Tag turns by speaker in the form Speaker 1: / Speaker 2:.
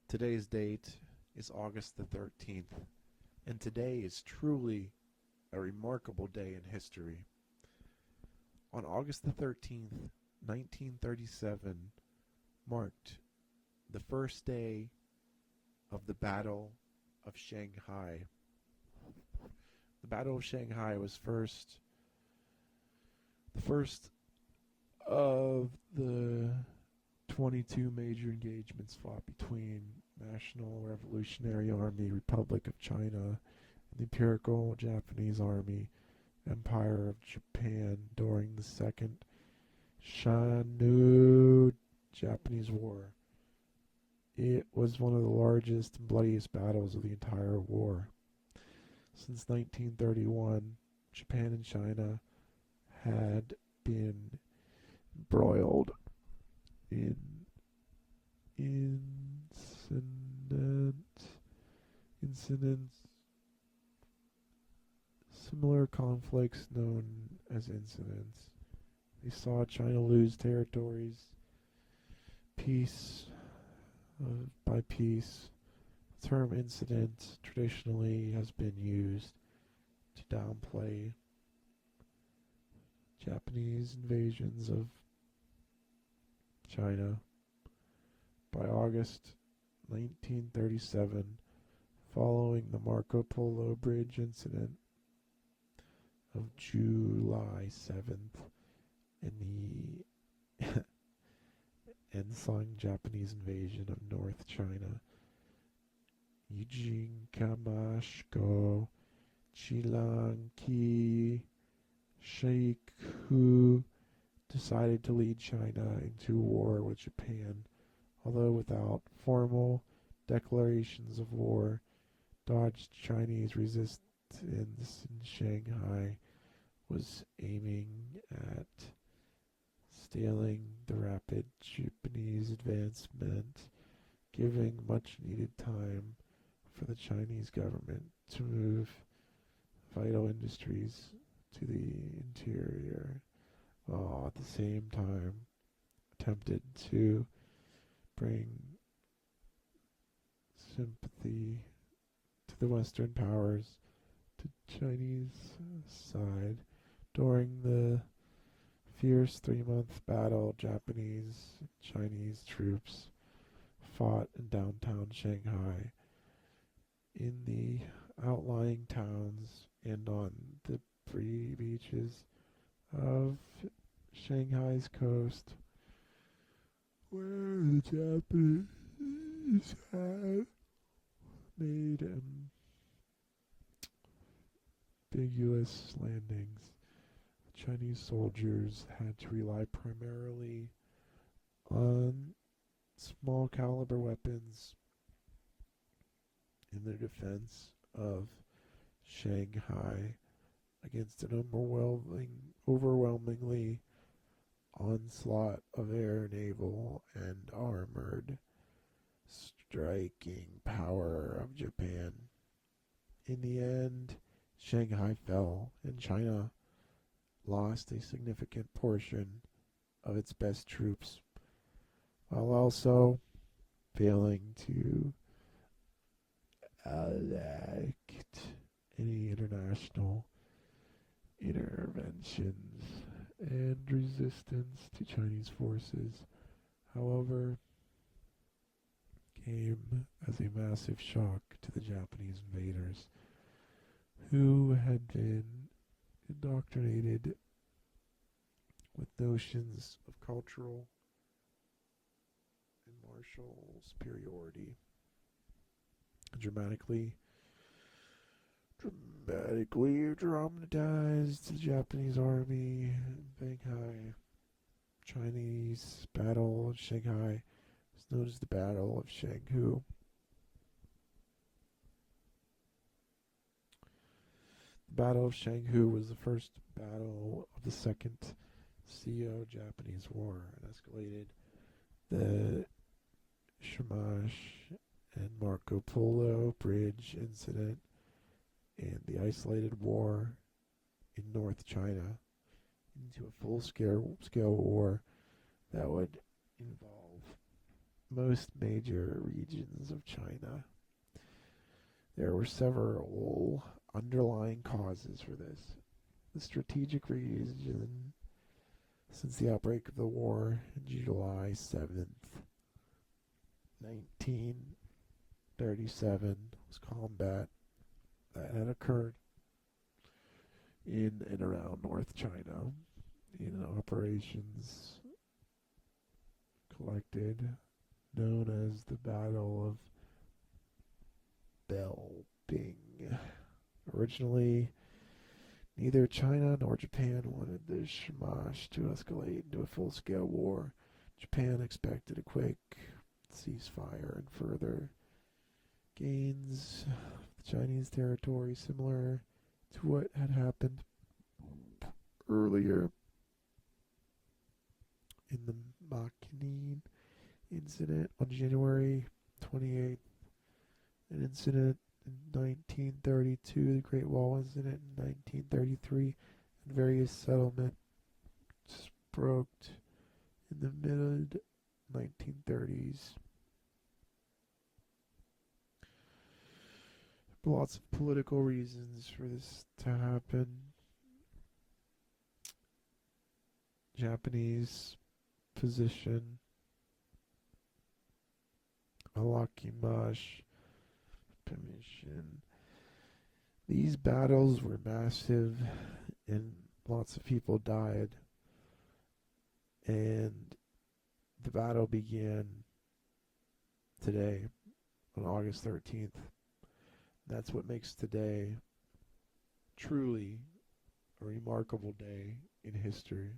Speaker 1: Today's date is August the 13th, and today is truly a remarkable day in history. On August the 13th, 1937, marked the first day of the Battle of Shanghai. The Battle of Shanghai was the first of the 22 major engagements fought between National Revolutionary Army, Republic of China, and the Imperial Japanese Army, Empire of Japan during the Second Sino-Japanese War. It was one of the largest and bloodiest battles of the entire war. Since 1931, Japan and China had been embroiled in incidents, similar conflicts known as incidents. They saw China lose territories, piece by piece. The term incident traditionally has been used to downplay Japanese invasions of China. By August 1937, following the Marco Polo Bridge incident of July 7th and the ensuing Japanese invasion of North China, Eugene Kamashko Chilanki Sheikhu decided to lead China into war with Japan, although without formal declarations of war. Dodged Chinese resistance in Shanghai was aiming at stalling the rapid Japanese advancement, giving much needed time for the Chinese government to move vital industries to the interior, while at the same time attempted to bring sympathy to the Western powers to Chinese side. During the fierce 3-month battle, Japanese and Chinese troops fought in downtown Shanghai, in the outlying towns, and on the free beaches of Shanghai's coast, where the Japanese had made ambiguous landings. The Chinese soldiers had to rely primarily on small caliber weapons in their defense of Shanghai against an overwhelmingly onslaught of air, naval, and armored striking power of Japan. In the end, Shanghai fell, and China lost a significant portion of its best troops, while also failing to enact any international interventions and resistance to Chinese forces. However, came as a massive shock to the Japanese invaders, who had been indoctrinated with notions of cultural and martial superiority. Dramatically dramatized the Japanese army in Shanghai. Chinese Battle of Shanghai is known as the Battle of Shanghai. The Battle of Shanghai was the first battle of the Second Sino-Japanese War and escalated the Shamash and Marco Polo Bridge incident and the isolated war in North China into a full-scale war that would involve most major regions of China. There were several underlying causes for this. The strategic reason since the outbreak of the war on July 7th, 1937 was combat that had occurred in and around North China in operations collected known as the Battle of Belping. Originally, neither China nor Japan wanted the Shamash to escalate into a full-scale war. Japan expected a quick ceasefire and further gains of the Chinese territory, similar to what had happened earlier in the Makining incident on January 28th, an incident in 1932, the Great Wall incident in 1933, and various settlements broke in the mid 1930s. Lots of political reasons for this to happen. Japanese position, Alakimash permission. These battles were massive and lots of people died. And the battle began today on August 13th. That's what makes today truly a remarkable day in history.